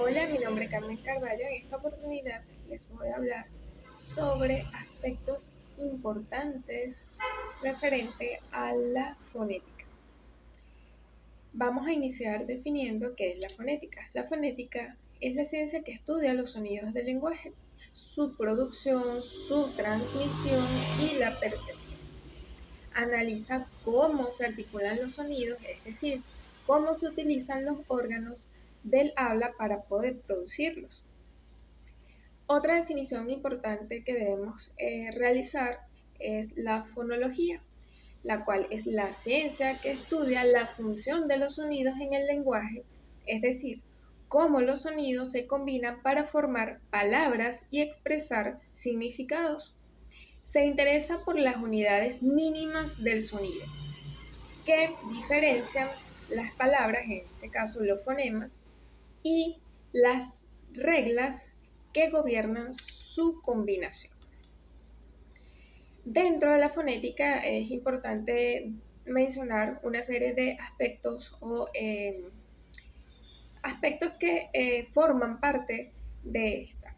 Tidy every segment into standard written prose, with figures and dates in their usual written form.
Hola, mi nombre es Carmen Carballo. En esta oportunidad les voy a hablar sobre aspectos importantes referente a la fonética. Vamos a iniciar definiendo qué es la fonética. La fonética es la ciencia que estudia los sonidos del lenguaje, su producción, su transmisión y la percepción. Analiza cómo se articulan los sonidos, es decir, cómo se utilizan los órganos del habla para poder producirlos. Otra definición importante que debemos realizar es la fonología, la cual es la ciencia que estudia la función de los sonidos en el lenguaje, es decir, cómo los sonidos se combinan para formar palabras y expresar significados. Se interesa por las unidades mínimas del sonido, que diferencian las palabras, en este caso los fonemas, y las reglas que gobiernan su combinación. Dentro de la fonética es importante mencionar una serie de aspectos aspectos que forman parte de esta.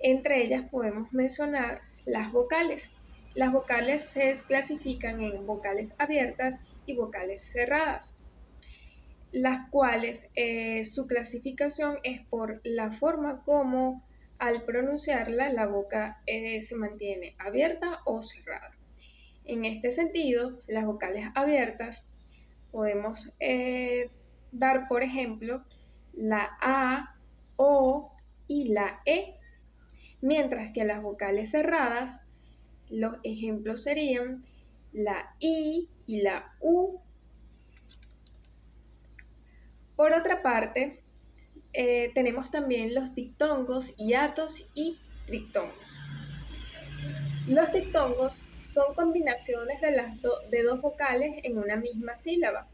Entre ellas podemos mencionar las vocales. Las vocales se clasifican en vocales abiertas y vocales cerradas, las cuales su clasificación es por la forma como al pronunciarla la boca se mantiene abierta o cerrada. En este sentido, las vocales abiertas podemos dar, por ejemplo, la A, O y la E, mientras que las vocales cerradas, los ejemplos serían la I y la U. Por otra parte, tenemos también los diptongos, hiatos y triptongos. Los diptongos son combinaciones de dos vocales en una misma sílaba.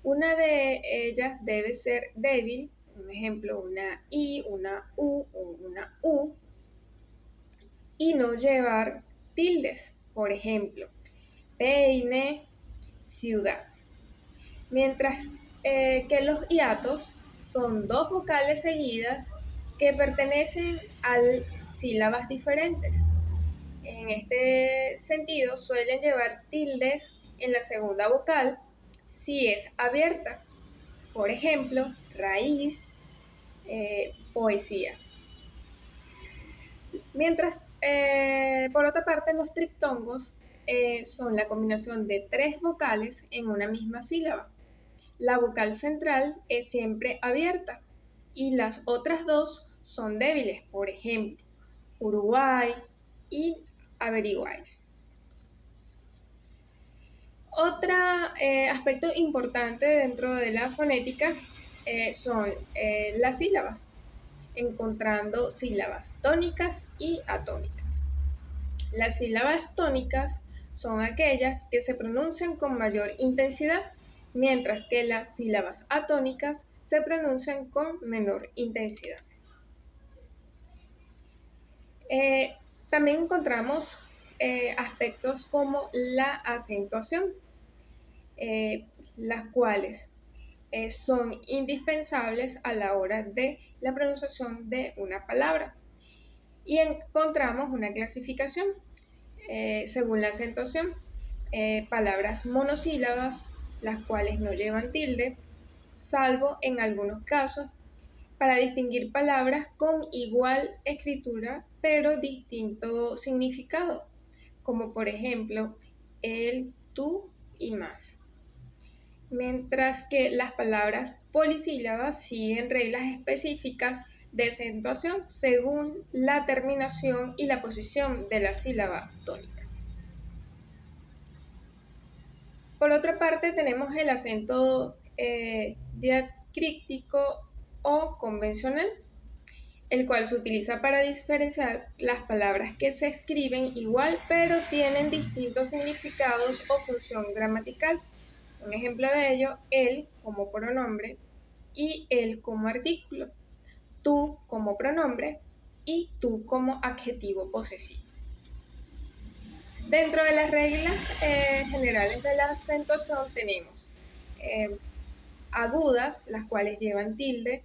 Una de ellas debe ser débil, un ejemplo, una I, una U o una U, y no llevar tildes, por ejemplo, peine, ciudad. Mientras que los hiatos son dos vocales seguidas que pertenecen a sílabas diferentes. En este sentido, suelen llevar tildes en la segunda vocal si es abierta. Por ejemplo, raíz, poesía. Mientras, por otra parte, los triptongos son la combinación de tres vocales en una misma sílaba. La vocal central es siempre abierta y las otras dos son débiles, por ejemplo, Uruguay y averiguáis. Otro aspecto importante dentro de la fonética son las sílabas, encontrando sílabas tónicas y atónicas. Las sílabas tónicas son aquellas que se pronuncian con mayor intensidad, mientras que las sílabas atónicas se pronuncian con menor intensidad. También encontramos aspectos como la acentuación, las cuales son indispensables a la hora de la pronunciación de una palabra. Y encontramos una clasificación según la acentuación, palabras monosílabas, las cuales no llevan tilde, salvo en algunos casos, para distinguir palabras con igual escritura pero distinto significado, como por ejemplo el, tú y más. Mientras que las palabras polisílabas siguen reglas específicas de acentuación según la terminación y la posición de la sílaba tónica. Por otra parte, tenemos el acento diacrítico o convencional, el cual se utiliza para diferenciar las palabras que se escriben igual pero tienen distintos significados o función gramatical. Un ejemplo de ello, él como pronombre y él como artículo, tú como pronombre y tú como adjetivo posesivo. Dentro de las reglas generales de la acentuación tenemos agudas, las cuales llevan tilde,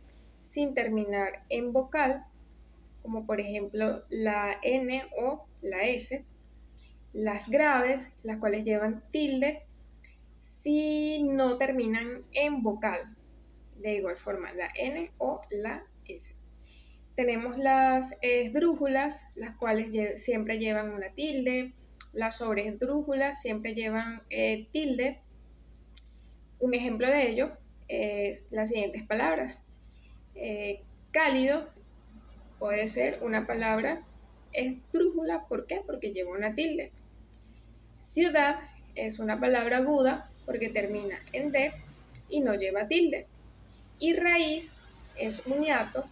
sin terminar en vocal, como por ejemplo la N o la S. Las graves, las cuales llevan tilde, si no terminan en vocal, de igual forma la N o la S. Tenemos las esdrújulas, las cuales siempre llevan una tilde. Las sobreesdrújulas siempre llevan tilde. Un ejemplo de ello es las siguientes palabras. Cálido puede ser una palabra esdrújula, ¿por qué? Porque lleva una tilde. Ciudad es una palabra aguda porque termina en D y no lleva tilde. Y raíz es un hiato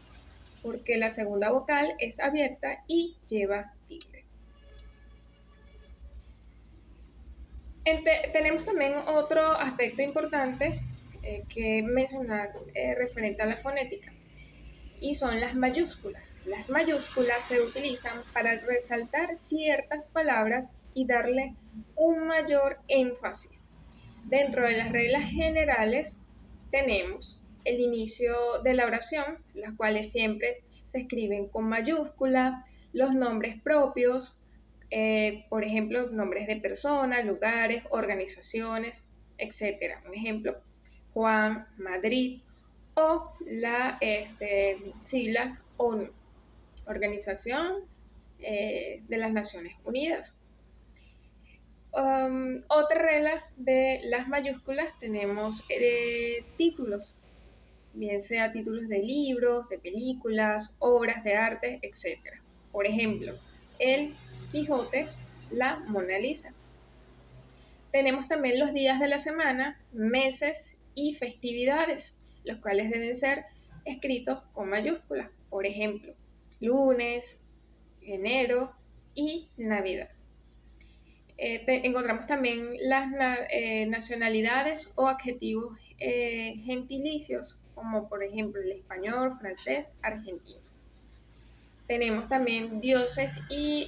porque la segunda vocal es abierta y lleva tilde. Tenemos también otro aspecto importante que mencionar referente a la fonética, y son las mayúsculas. Las mayúsculas se utilizan para resaltar ciertas palabras y darle un mayor énfasis. Dentro de las reglas generales tenemos el inicio de la oración, las cuales siempre se escriben con mayúscula, los nombres propios, por ejemplo, nombres de personas, lugares, organizaciones, etc. Un ejemplo, Juan, Madrid, o las siglas ONU, Organización de las Naciones Unidas. Otra regla de las mayúsculas tenemos títulos, bien sea títulos de libros, de películas, obras de arte, etc. Por ejemplo, El Quijote, la Mona Lisa. Tenemos también los días de la semana, meses y festividades, los cuales deben ser escritos con mayúsculas. Por ejemplo, lunes, enero y Navidad. Encontramos también las nacionalidades o adjetivos gentilicios, como por ejemplo el español, francés, argentino. Tenemos también dioses y,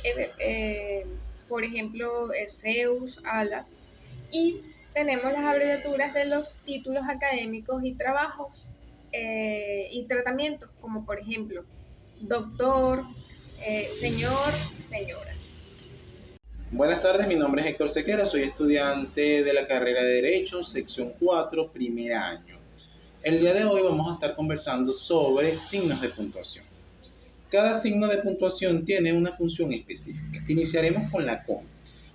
por ejemplo, Zeus, Allah. Y tenemos las abreviaturas de los títulos académicos y trabajos y tratamientos, como por ejemplo, doctor, señor, señora. Buenas tardes, mi nombre es Héctor Sequera, soy estudiante de la carrera de Derecho, sección 4, primer año. El día de hoy vamos a estar conversando sobre signos de puntuación. Cada signo de puntuación tiene una función específica. Iniciaremos con la coma.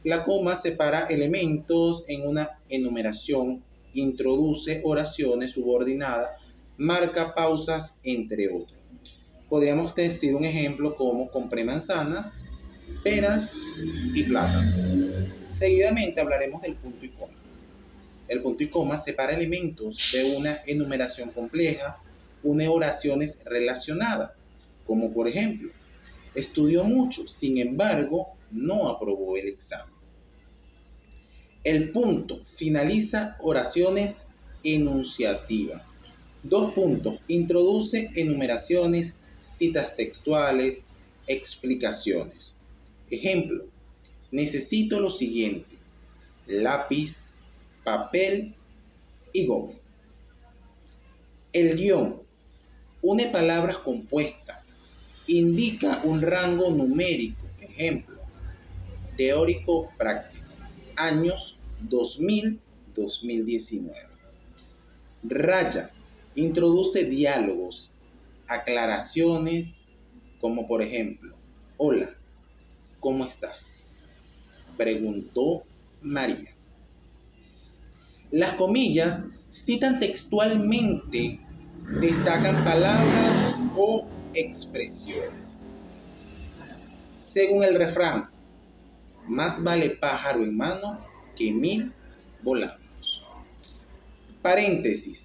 La coma separa elementos en una enumeración, introduce oraciones subordinadas, marca pausas, entre otros. Podríamos decir un ejemplo como compré manzanas, peras y plátano. Seguidamente hablaremos del punto y coma. El punto y coma separa elementos de una enumeración compleja, une oraciones relacionadas, como por ejemplo, estudió mucho, sin embargo, no aprobó el examen. El punto finaliza oraciones enunciativas. Dos puntos, introduce enumeraciones, citas textuales, explicaciones. Ejemplo, necesito lo siguiente: lápiz, papel y goma. El guión une palabras compuestas, indica un rango numérico. Ejemplo, teórico práctico, años 2000-2019. Raya introduce diálogos, aclaraciones, como por ejemplo, hola, ¿cómo estás?, preguntó María. Las comillas citan textualmente, destacan palabras o expresiones. Según el refrán, más vale pájaro en mano que 1000 volando. Paréntesis,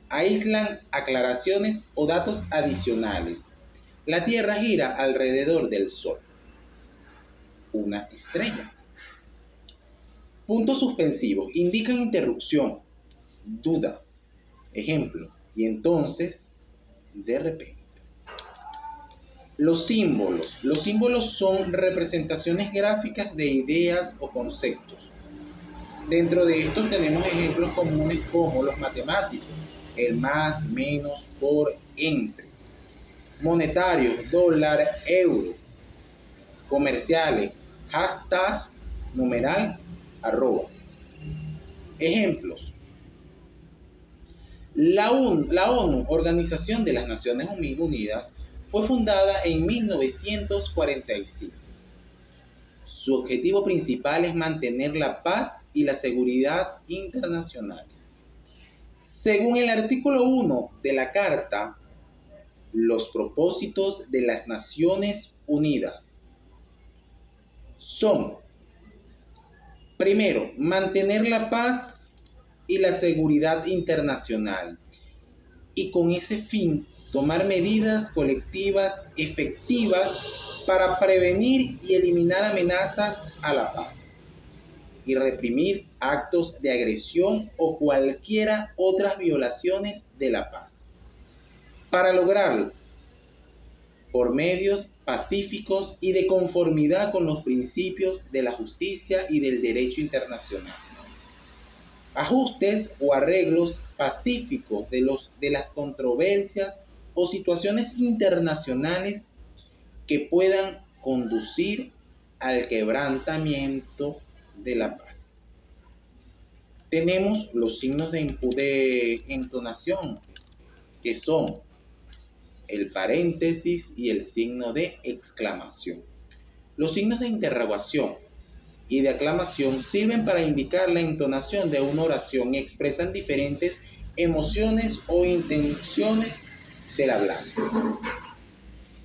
aíslan aclaraciones o datos adicionales. La Tierra gira alrededor del Sol. Una estrella. Puntos suspensivos indican interrupción, duda. Ejemplo, y entonces, de repente. Los símbolos. Los símbolos son representaciones gráficas de ideas o conceptos. Dentro de estos tenemos ejemplos comunes como los matemáticos, el más, menos, por, entre. monetarios, dólar, euro, comerciales, hashtag, numeral, arroba. Ejemplos. La ONU, Organización de las Naciones Unidas, fue fundada en 1945. Su objetivo principal es mantener la paz y la seguridad internacionales. Según el artículo 1 de la Carta, los propósitos de las Naciones Unidas son: primero, mantener la paz y la seguridad internacional, y con ese fin tomar medidas colectivas efectivas para prevenir y eliminar amenazas a la paz y reprimir actos de agresión o cualquiera otras violaciones de la paz. Para lograrlo, por medios pacíficos y de conformidad con los principios de la justicia y del derecho internacional. Ajustes o arreglos pacíficos de las controversias o situaciones internacionales que puedan conducir al quebrantamiento de la paz. Tenemos los signos de entonación, que son el paréntesis y el signo de exclamación. Los signos de interrogación y de aclamación sirven para indicar la entonación de una oración y expresan diferentes emociones o intenciones del hablante.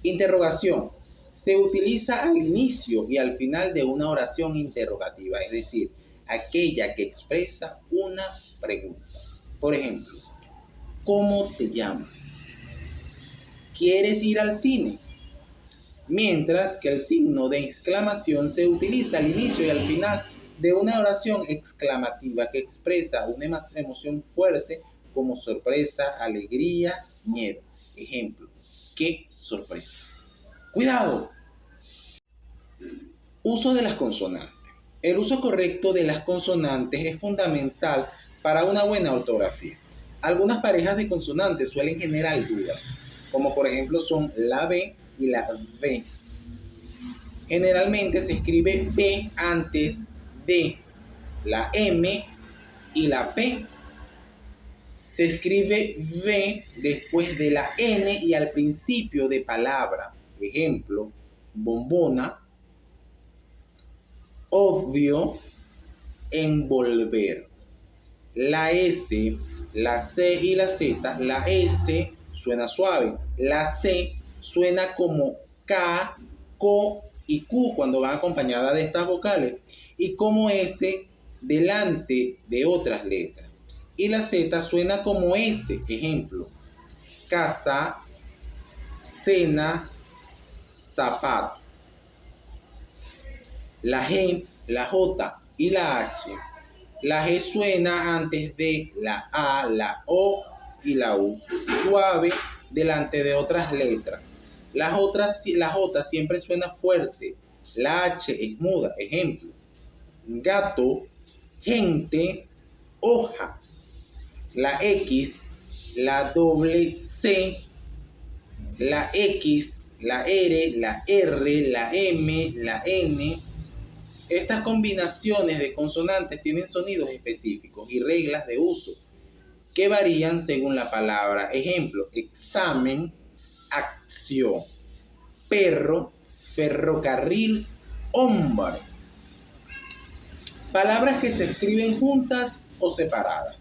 Interrogación. Se utiliza al inicio y al final de una oración interrogativa, es decir, aquella que expresa una pregunta. Por ejemplo, ¿cómo te llamas? ¿Quieres ir al cine? Mientras que el signo de exclamación se utiliza al inicio y al final de una oración exclamativa que expresa una emoción fuerte como sorpresa, alegría, miedo. Ejemplo, ¡qué sorpresa! ¡Cuidado! Uso de las consonantes. El uso correcto de las consonantes es fundamental para una buena ortografía. Algunas parejas de consonantes suelen generar dudas, como por ejemplo son la B y la V. Generalmente se escribe B antes de la M y la P. Se escribe V después de la N y al principio de palabra. Ejemplo, bombona, obvio, envolver. La S, la C y la Z, la S suena suave, la C suena como K, CO y Q cuando van acompañadas de estas vocales y como S delante de otras letras. Y la Z suena como S, ejemplo, casa, cena, zapato. La G, la J y la H. La G suena antes de la A, la O y la U, suave delante de otras letras. La J siempre suena fuerte. La H es muda. Ejemplo, gato, gente, hoja. La X, la doble C, la X, la R, la R, la M, la N. Estas combinaciones de consonantes tienen sonidos específicos y reglas de uso que varían según la palabra. Ejemplo, examen, acción, perro, ferrocarril, hombre. Palabras que se escriben juntas o separadas.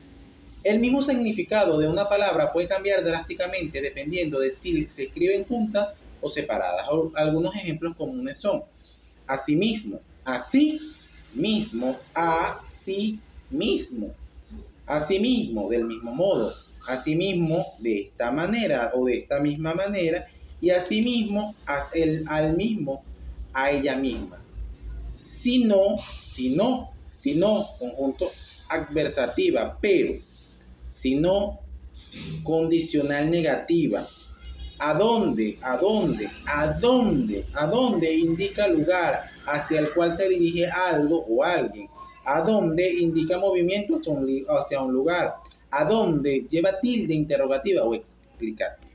El mismo significado de una palabra puede cambiar drásticamente dependiendo de si se escriben juntas o separadas. Algunos ejemplos comunes son asimismo, así mismo, así mismo, asimismo, del mismo modo, asimismo, de esta manera o de esta misma manera, y asimismo, al mismo, a ella misma. Si no, conjunto adversativa, pero, si no, condicional negativa. ¿A dónde? ¿A dónde? ¿A dónde? ¿A dónde? Indica lugar hacia el cual se dirige algo o alguien. ¿A dónde? Indica movimiento hacia un lugar. ¿A dónde? Lleva tilde interrogativa o explicativa.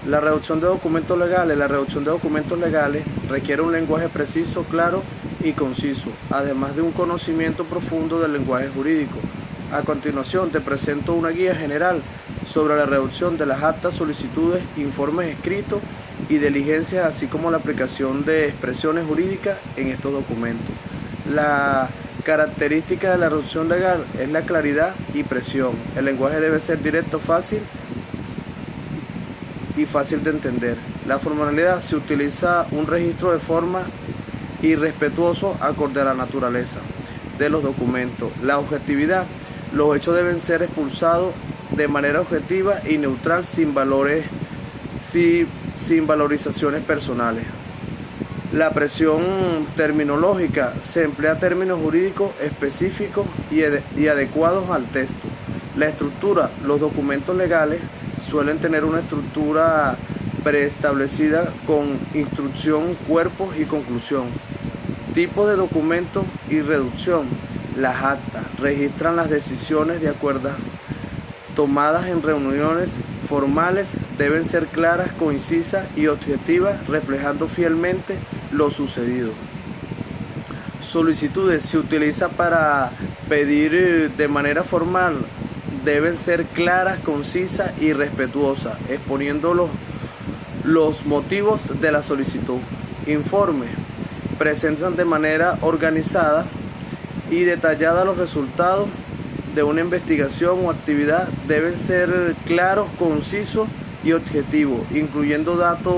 La redacción de documentos legales. La redacción de documentos legales requiere un lenguaje preciso, claro y conciso, además de un conocimiento profundo del lenguaje jurídico. A continuación te presento una guía general sobre la redacción de las actas, solicitudes, informes escritos y diligencias, así como la aplicación de expresiones jurídicas en estos documentos. La característica de la redacción legal es la claridad y precisión. El lenguaje debe ser directo, fácil y fácil de entender. La formalidad: se utiliza un registro de forma y respetuoso acorde a la naturaleza de los documentos. La objetividad: los hechos deben ser expulsados de manera objetiva y neutral, sin valorizaciones personales. La presión terminológica: se emplea términos jurídicos específicos y adecuados al texto. La estructura: los documentos legales suelen tener una estructura preestablecida con instrucción, cuerpos y conclusión. Tipo de documento y reducción: las actas registran las decisiones de acuerdo tomadas en reuniones formales, deben ser claras, concisas y objetivas, reflejando fielmente lo sucedido. Solicitudes: se utiliza para pedir de manera formal, deben ser claras, concisas y respetuosas, exponiendo los motivos de la solicitud. Informes: presentan de manera organizada y detallada los resultados de una investigación o actividad, deben ser claros, concisos y objetivos, incluyendo datos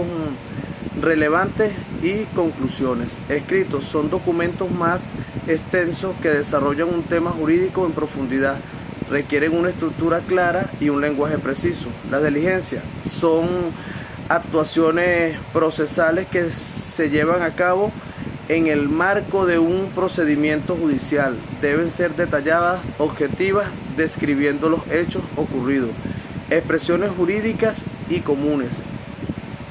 relevantes y conclusiones. Escritos: son documentos más extensos que desarrollan un tema jurídico en profundidad, requieren una estructura clara y un lenguaje preciso. Las diligencias son actuaciones procesales que se llevan a cabo en el marco de un procedimiento judicial, deben ser detalladas, objetivas, describiendo los hechos ocurridos. Expresiones jurídicas y comunes: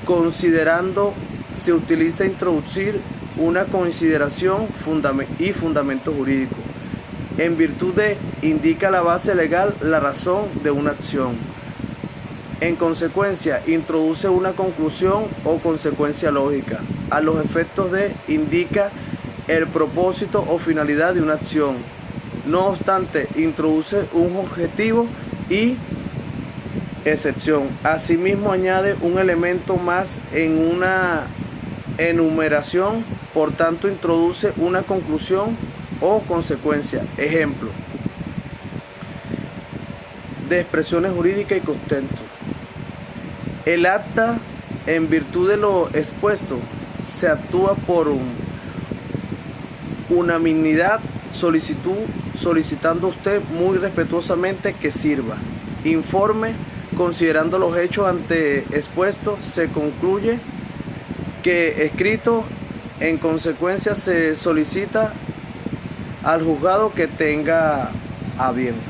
considerando, se utiliza introducir una consideración y fundamento jurídico. En virtud de, indica la base legal, la razón de una acción. En consecuencia, introduce una conclusión o consecuencia lógica. A los efectos de, indica el propósito o finalidad de una acción. No obstante, introduce un objetivo y excepción. Asimismo, añade un elemento más en una enumeración, por tanto, introduce una conclusión o consecuencia. Ejemplo de expresiones jurídicas y contexto: el acta, en virtud de lo expuesto, se actúa por unanimidad, solicitando a usted muy respetuosamente que sirva. Informe: considerando los hechos ante expuestos, se concluye que escrito, en consecuencia se solicita al juzgado que tenga a bien.